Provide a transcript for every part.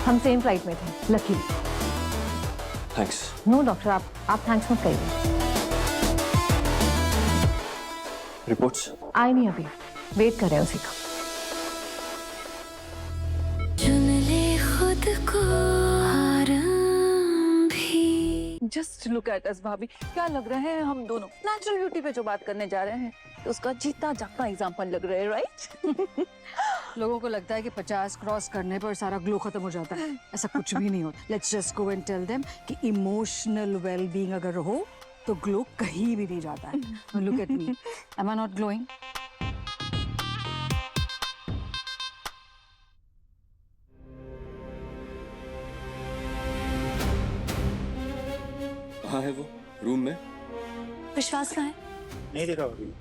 हम same flight में थे, लकी। थैंक्स। नो डॉक्टर, आप थैंक्स मत कहिए। रिपोर्ट्स आए नहीं अभी, वेट कर रहे हैं उसी का। चुन ले खुद को आराम भी। जस्ट लुक एट अस भाभी, क्या लग रहे हैं हम दोनों नेचुरल ब्यूटी पे जो बात करने जा रहे हैं, तो उसका जीता जागता एग्जाम्पल लग रहे हैं, राइट? लोगों को लगता है कि 50 क्रॉस करने पर सारा ग्लो खत्म हो जाता है। ऐसा कुछ भी नहीं होता। Let's just go and tell them कि इमोशनल वेलबीइंग अगर हो तो ग्लो कहीं भी नहीं जाता है। Look at me, am I not glowing? कहाँ है वो? रूम में? विश्वास कहाँ है? नहीं देखा अभी।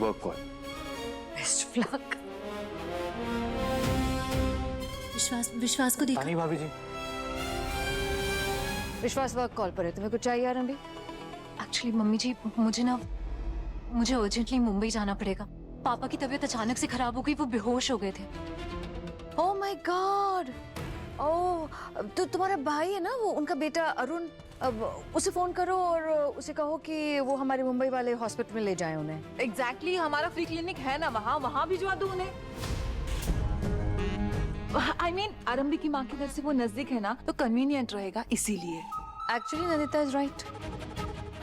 Work call. Best of luck. विश्वास को देखा। नहीं भाभी जी। विश्वास वर्क कॉल पर है, तुम्हें कुछ चाहिए आरंभी? एक्चुअली मम्मी जी, मुझे अर्जेंटली मुंबई जाना पड़ेगा। पापा की तबीयत अचानक से खराब हो गई, वो बेहोश हो गए थे। Oh my God. ओह, तो तुम्हारा भाई है ना, वो उनका बेटा अरुण, अब उसे फोन करो और उसे कहो कि वो हमारे मुंबई वाले हॉस्पिटल में ले जाए उन्हें। एग्जैक्टली, हमारा फ्री क्लिनिक है ना वहाँ भिजवा दो उन्हें। I mean, आरंभी की माँ के घर से वो नजदीक है ना, तो कन्वीनियंट रहेगा इसीलिए। एक्चुअली नंदिता इज राइट,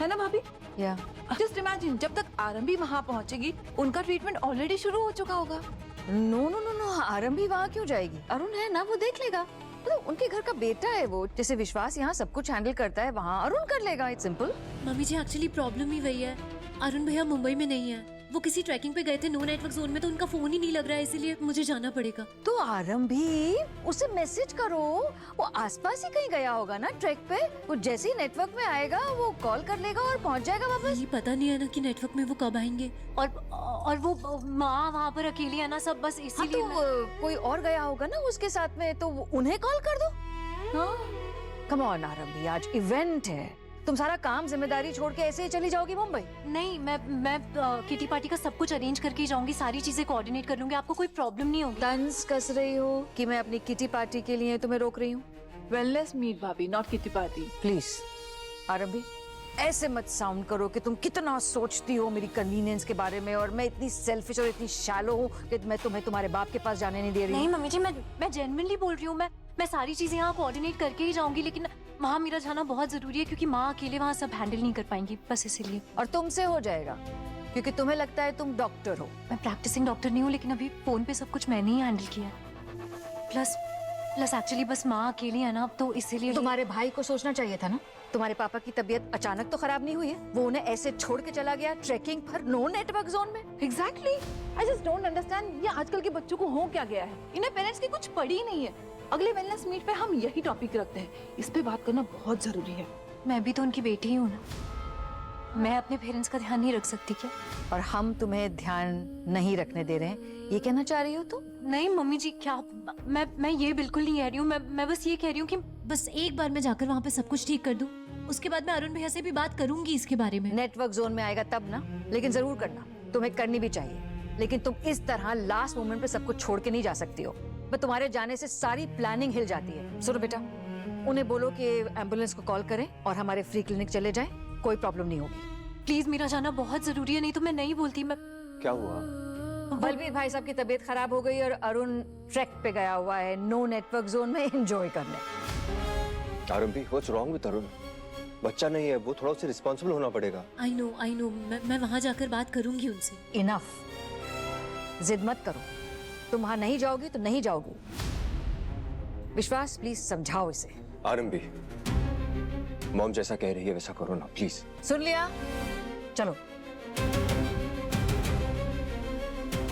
है ना भाभी? या जस्ट इमेजिन, जब तक आरंभी वहाँ पहुँचेगी, उनका ट्रीटमेंट ऑलरेडी शुरू हो चुका होगा। नो नो नो नो, आरंभी वहाँ क्यों जाएगी? अरुण है ना, वो देख लेगा। मतलब उनके घर का बेटा है वो, जैसे विश्वास यहाँ सब कुछ हैंडल करता है, वहाँ अरुण कर लेगा। It's simple. Mummy ji, actually problem ही वही है। अरुण भैया मुंबई में नहीं है, वो किसी ट्रैकिंग पे गए थे नो नेटवर्क जोन में, तो उनका फोन ही नहीं लग रहा है, इसीलिए मुझे जाना पड़ेगा। तो आरंभी उसे मैसेज करो, वो आसपास ही कहीं गया होगा ना ट्रैक पे। वो जैसे ही नेटवर्क में आएगा वो कॉल कर लेगा और पहुँच जाएगा वापस। ये पता नहीं है ना कि नेटवर्क में वो कब आएंगे। और वो माँ वहाँ पर अकेली है ना, सब बस हाँ, इसीलिए तो कोई और गया होगा ना उसके साथ में, तो उन्हें कॉल कर दो। कम ऑन आरंभी, आज इवेंट है, तुम सारा काम जिम्मेदारी छोड़ के ऐसे ही चली जाओगी मुंबई? नहीं, मैं किटी पार्टी का सब कुछ अरेंज करके ही जाऊंगी, सारी चीजें कोऑर्डिनेट कर लूंगी, आपको कोई प्रॉब्लम नहीं होगी। तंज कस रही हो कि मैं अपनी किटी पार्टी के लिए तुम्हें रोक रही हूँ? वेलनेस मीट भाभी, नॉट किटी पार्टी। प्लीज आरंभी, ऐसे मत साउंड करो कि तुम कितना सोचती हो मेरी कन्वीनियंस के बारे में, और मैं इतनी सेल्फिश और इतनी शैलो हूँ कि मैं तुम्हें तुम्हारे बाप के पास जाने नहीं दे रही नहीं हूँ। मम्मी जी, मैं जेन्युइनली बोल रही हूँ, मैं सारी चीजें यहाँ कोऑर्डिनेट करके ही जाऊंगी, लेकिन वहाँ मेरा जाना बहुत जरूरी है, क्योंकि माँ अकेले वहाँ सब हैंडल नहीं कर पाएंगी, बस इसीलिए। और तुमसे हो जाएगा, क्योंकि तुम्हें लगता है तुम डॉक्टर हो। मैं प्रैक्टिसिंग डॉक्टर नहीं हूँ, लेकिन अभी फोन पे सब कुछ मैंने ही हैंडल किया है। प्लस एक्चुअली बस माँ अकेली है ना, तो इसीलिए। तुम्हारे भाई को सोचना चाहिए था ना, तुम्हारे पापा की तबीयत अचानक तो खराब नहीं हुई है, वो उन्हें ऐसे छोड़ के चला गया ट्रैकिंग पर नो नेटवर्क जोन में। Exactly, I just don't understand, ये आजकल के बच्चों को हो क्या गया है, इन्हें पेरेंट्स की कुछ पड़ी नहीं है। अगले वेलनेस मीट पे हम यही टॉपिक रखते हैं, इस पे बात करना बहुत जरूरी है। मैं भी तो उनकी बेटी ही हूँ ना, मैं अपने पेरेंट्स का ध्यान नहीं रख सकती क्या? और हम तुम्हें ध्यान नहीं रखने दे रहे हैं, ये कहना चाह रही हो तुम? नहीं मम्मी जी, क्या मैं ये बिल्कुल नहीं कह रही हूँ, मैं बस ये कह रही हूँ कि बस एक बार मैं जाकर वहाँ पे सब कुछ ठीक कर दूं, उसके बाद मैं अरुण भैया से भी बात करूंगी इसके बारे में। नेटवर्क जोन में आएगा तब ना, लेकिन जरूर करना, तुम्हें करनी भी चाहिए, लेकिन तुम इस तरह लास्ट मोमेंट पे सब कुछ छोड़ के नहीं जा सकती हो। मैं तुम्हारे जाने से सारी प्लानिंग हिल जाती है। सुनो बेटा, उन्हें बोलो कि एम्बुलेंस को कॉल करें और हमारे फ्री क्लिनिक चले जाएं, कोई प्रॉब्लम नहीं होगी। प्लीज, मेरा जाना बहुत जरूरी है, नहीं तो मैं नहीं बोलती। मैं क्या हुआ? बलबीर भाई साहब की तबीयत खराब हो गई और अरुण ट्रैक पे गया हुआ है नो नेटवर्क जोन में एंजॉय करने। आरंभी, व्हाट्स रॉन्ग विद अरुण? बच्चा नहीं है वो, थोड़ा उसे रिस्पॉन्सिबल होना पड़ेगा। आई नो, मैं वहाँ जाकर बात करूंगी उनसे। इनफ, जिद मत करो, तुम वहां नहीं जाओगी तो नहीं जाओगी। विश्वास, प्लीज समझाओ इसे। आरंभी, मॉम जैसा कह रही है वैसा करो ना प्लीज। सुन लिया, चलो।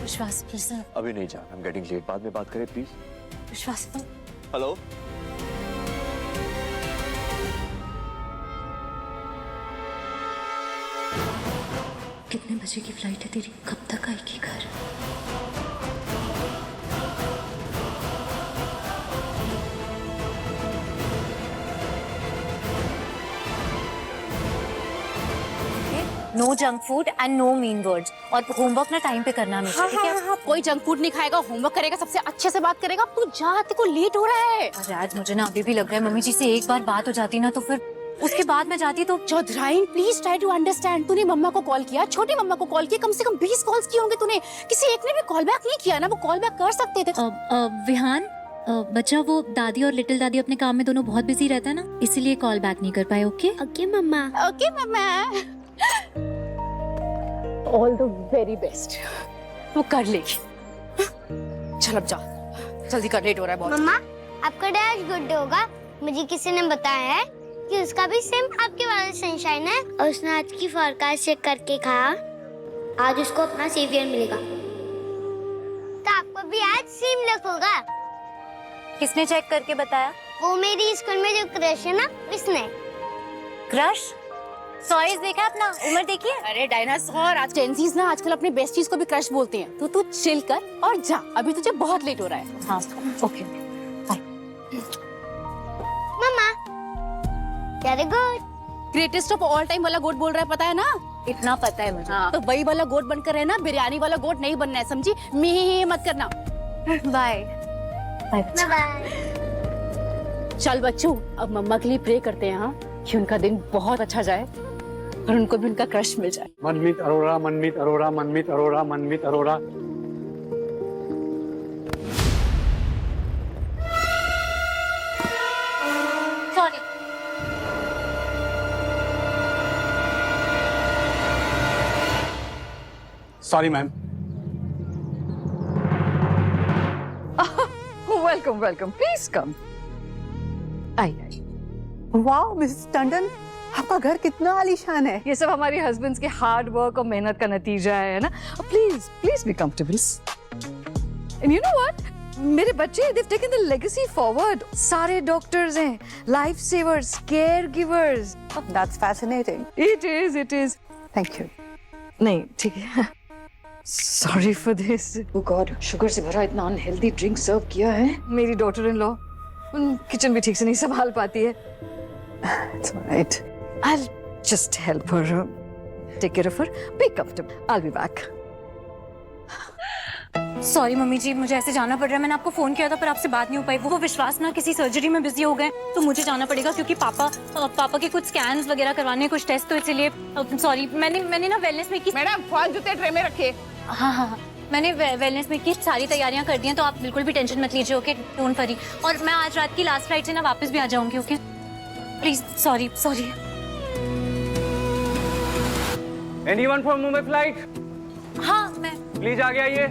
विश्वास प्लीज। अभी नहीं जाना, आई एम गेटिंग लेट, बाद में बात करें प्लीज। विश्वास, हेलो, कितने बजे की फ्लाइट है तेरी? कब तक आएगी घर? No junk food and no mean words, और होमवर्क ना टाइम पे करना हमेशा, ठीक है? हाँ, कोई जंक फूड नहीं खाएगा, होमवर्क करेगा, सबसे अच्छे से बात करेगा। तू जा, तेरे को लेट हो रहा है। अरे आज मुझे ना अभी भी लग रहा है मम्मी जी से एक बार बात हो जाती ना तो फिर उसके बाद मैं जाती तो। चौधराइन प्लीज ट्राई टू अंडरस्टैंड। तूने मम्मा को कॉल किया, छोटी मम्मा को कॉल किया, कम से कम 20 कॉल्स किए होंगे तूने, किसी एक ने भी कॉल बैक नहीं किया ना। वो कॉल बैक कर सकते थे। विहान बच्चा, वो दादी और लिटिल दादी अपने काम में दोनों बहुत बिजी रहता है ना, इसीलिए कॉल बैक नहीं कर पाए। Okay okay mama. Okay mama. All the very best. वो कर लेगी। चल अब जा, जल्दी कर, लेट हो रहा है बहुत। मम्मा, आपका डे आज गुड डे होगा। मुझे किसी ने बताया है कि उसका भी सेम आपके वाला सनशाइन है, और उसने आज की फोरकास्ट चेक करके कहा आज उसको अपना सेवियर मिलेगा। तो आपको भी आज सेम लक होगा। किसने चेक करके बताया? वो मेरी स्कूल में जो क्रश है ना, उसने। क्रश? सॉरीज देखा अपना, उम्र देखिए। अरे डायनासोर, आज जेंसीज ना आजकल अपने बेस्टीज को भी क्रश बोलते हैं। तो तू चिल कर और जा, अभी तुझे बहुत लेट हो रहा है। हाँ okay bye. Mama, very good. Greatest of all time वाला गोट बोल रहा है, पता है ना? इतना पता है मुझे। हाँ, तो वही वाला गोट बनकर रहना, बिरयानी वाला गोट नहीं बनना है, समझी? मी मत करना। Bye bye. बाय। चल बच्चों, अब मम्मा के लिए प्रे करते हैं, हाँ, कि उनका दिन बहुत अच्छा जाए और उनको भी उनका क्रश मिल जाए। Manmeet Arora, Manmeet Arora, Manmeet Arora, Manmeet Arora. Sorry. Sorry ma'am. Welcome welcome, please come. आइए। वाह मिसेस टंडन, आपका घर कितना आलीशान है। ये सब हमारे हस्बैंड्स के हार्ड वर्क और मेहनत का नतीजा है ना। Please please be comfortable. And you know what, मेरे बच्चे they've taken the legacy forward। सारे डॉक्टर्स हैं, life savers, care givers. That's fascinating. It is। Thank you. नहीं ठीक है। Sorry for this. Oh God, sugar से भरा इतना अनहेल्दी ड्रिंक सर्व किया है। मेरी डॉटर इन लॉ किचन भी ठीक से नहीं संभाल पाती है। It's all right. I'll just help her. Take care of her. Be comfortable. I'll be back. Sorry mummy ji, मुझे ऐसे जाना पड़ रहा है। मैंने आपको फोन किया था पर आपसे बात नहीं हो पाई। वो विश्वास ना किसी सर्जरी में बिजी हो गए, तो मुझे जाना पड़ेगा क्योंकि पापा के कुछ स्कैन्स वगैरह करवाने, कुछ टेस्ट, तो इसीलिए सॉरी। मैंने ना वेलनेस में की। मैडम, फॉल जूते ट्रे में रखे। हाँ, मैंने वेलनेस में की सारी तैयारियां कर दी हैं, तो आप बिल्कुल भी टेंशन मत लीजिए। Okay, don't worry. और मैं आज रात की लास्ट फ्लाइट से ना वापस भी आ जाऊंगी। Okay please, sorry. Anyone from Mumbai flight? हाँ मैं। प्लीज आगे आइए।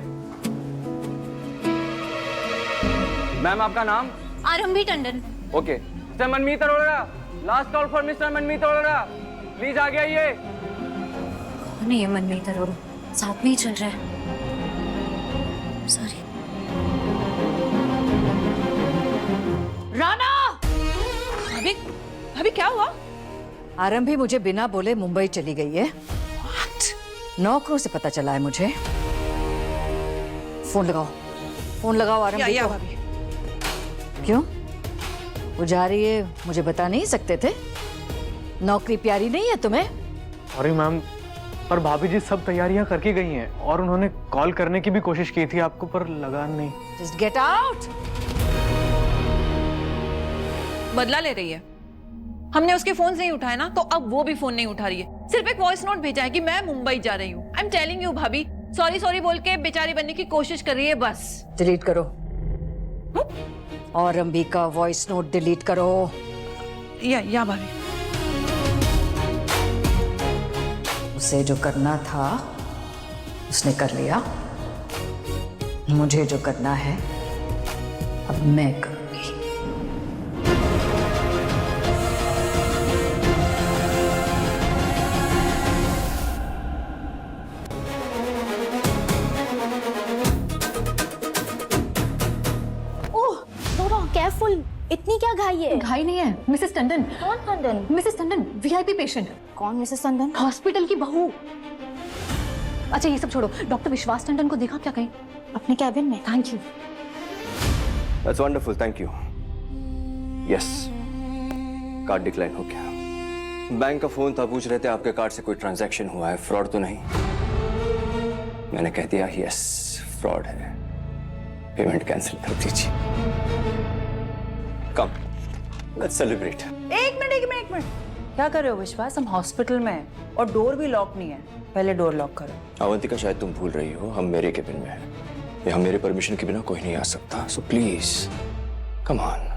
मैम आपका नाम? आरंभी Tandon. Okay. Mister Manmeet Arora, last call for mister Manmeet Arora, please आगे आइए। नहीं, ये मनमीत अरोड़ा साथ में ही चल रहा है। सॉरी। राना, अभी क्या हुआ? आरंभी मुझे बिना बोले मुंबई चली गई है। नौकरों से पता चला है मुझे। फोन लगाओ आरंभी को। क्यों? वो जा रही है, मुझे बता नहीं सकते थे? नौकरी प्यारी नहीं है तुम्हें? सॉरी मैम, पर भाभी जी सब तैयारियां करके गई हैं और उन्होंने कॉल करने की भी कोशिश की थी आपको, पर लगा नहीं। Just get out! बदला ले रही है। हमने उसके फोन नहीं उठाए ना, तो अब वो भी फोन नहीं उठा रही है। सिर्फ एक वॉइस नोट भेजा है कि मैं मुंबई जा रही हूँ। आई एम टेलिंग यू भाभी, सॉरी बोल के बेचारी बनने की कोशिश कर रही है बस। डिलीट करो। और अंबिका वॉइस नोट डिलीट करो। या भाभी। उसे जो करना था उसने कर लिया। मुझे जो करना है अब मैं करूंगी। केयरफुल, इतनी क्या घाई है? घाई नहीं है मिसेस टंडन। कौन Tandon? Mrs Tandon, VIP patient. कौन मिसेस टंडन? हॉस्पिटल की बहू। अच्छा ये सब छोड़ो, डॉक्टर विश्वास टंडन को देखा क्या कहीं? अपने कैबिन में। Thank you. That's wonderful, thank you. Yes, card decline हो गया। बैंक का फोन था, पूछ रहे थे आपके कार्ड से कोई ट्रांजैक्शन हुआ है, फ्रॉड तो नहीं? मैंने कह दिया यस फ्रॉड है, पेमेंट कैंसिल कर दीजिए। Come let's celebrate. एक मिनट क्या कर रहे हो विश्वास? हम हॉस्पिटल में हैं और डोर भी लॉक नहीं है। पहले डोर लॉक करो। अवंतिका शायद तुम भूल रही हो, हम मेरे केबिन में हैं। यहाँ मेरे परमिशन के बिना कोई नहीं आ सकता, so please come on.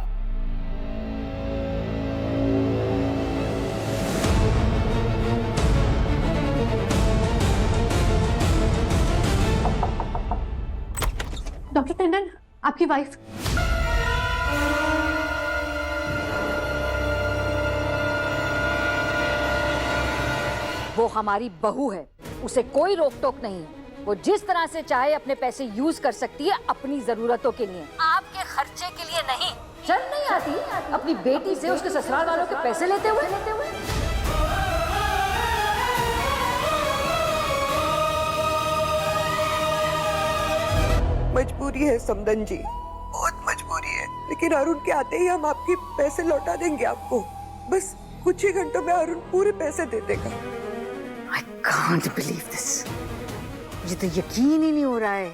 Doctor Tandon, आपकी वाइफ। वो हमारी बहू है, उसे कोई रोक टोक नहीं है। वो जिस तरह से चाहे अपने पैसे यूज कर सकती है अपनी जरूरतों के लिए, आपके खर्चे के लिए नहीं। शर्म नहीं आती अपनी बेटी से उसके ससुराल वालों के पैसे लेते हुए? मजबूरी है समदन जी, बहुत मजबूरी है, लेकिन अरुण के आते ही हम आपके पैसे लौटा देंगे आपको। बस कुछ ही घंटों में अरुण पूरे पैसे दे देगा। I can't believe this. मुझे तो यकीन ही नहीं हो रहा है,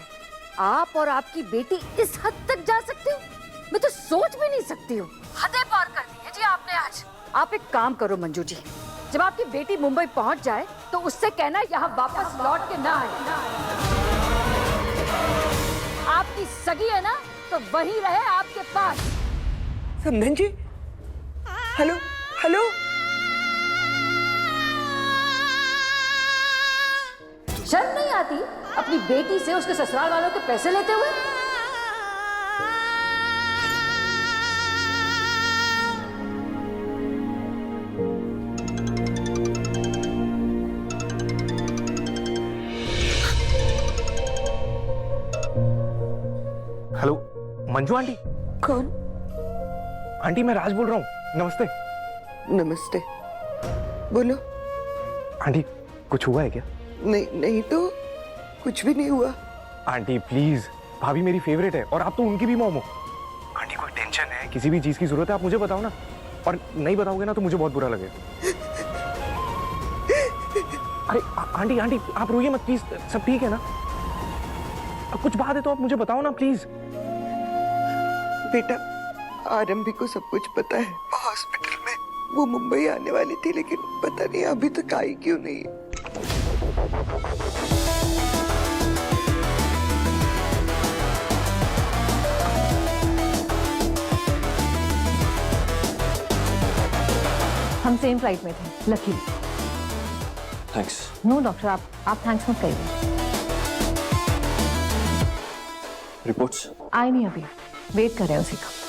आप और आपकी बेटी इस हद तक जा सकते हो। मैं तो सोच भी नहीं सकती हूँ। हदें पार कर दी है जी आपने आज। आप एक काम करो मंजू जी, जब आपकी बेटी मुंबई पहुंच जाए तो उससे कहना यहाँ वापस लौट के ना आए। आपकी सगी है ना, तो वही रहे आपके पास। समदन जी, हेलो हेलो, शर्म नहीं आती अपनी बेटी से उसके ससुराल वालों के पैसे लेते हुए? Hello Manju aunty. कौन? आंटी मैं राज बोल रहा हूँ, नमस्ते। नमस्ते, बोलो। आंटी कुछ हुआ है क्या? नहीं तो कुछ भी नहीं हुआ। आंटी प्लीज, भाभी मेरी फेवरेट है और आप तो उनकी भी मॉम हो। आंटी कोई टेंशन है, किसी भी चीज की जरूरत है आप मुझे बताओ ना, और नहीं बताओगे ना तो मुझे बहुत बुरा लगेगा। अरे आंटी आंटी आप रोइए मत प्लीज, सब ठीक है ना? कुछ बात है तो आप मुझे बताओ ना प्लीज। बेटा आरंभी को सब कुछ पता है, हॉस्पिटल में वो मुंबई आने वाली थी, लेकिन पता नहीं अभी तक आई क्यों नहीं। हम सेम फ्लाइट में थे, लकी। थैंक्स। नो डॉक्टर, आप थैंक्स मत करिए। रिपोर्ट्स आई नहीं अभी, वेट कर रहे हैं उसी का।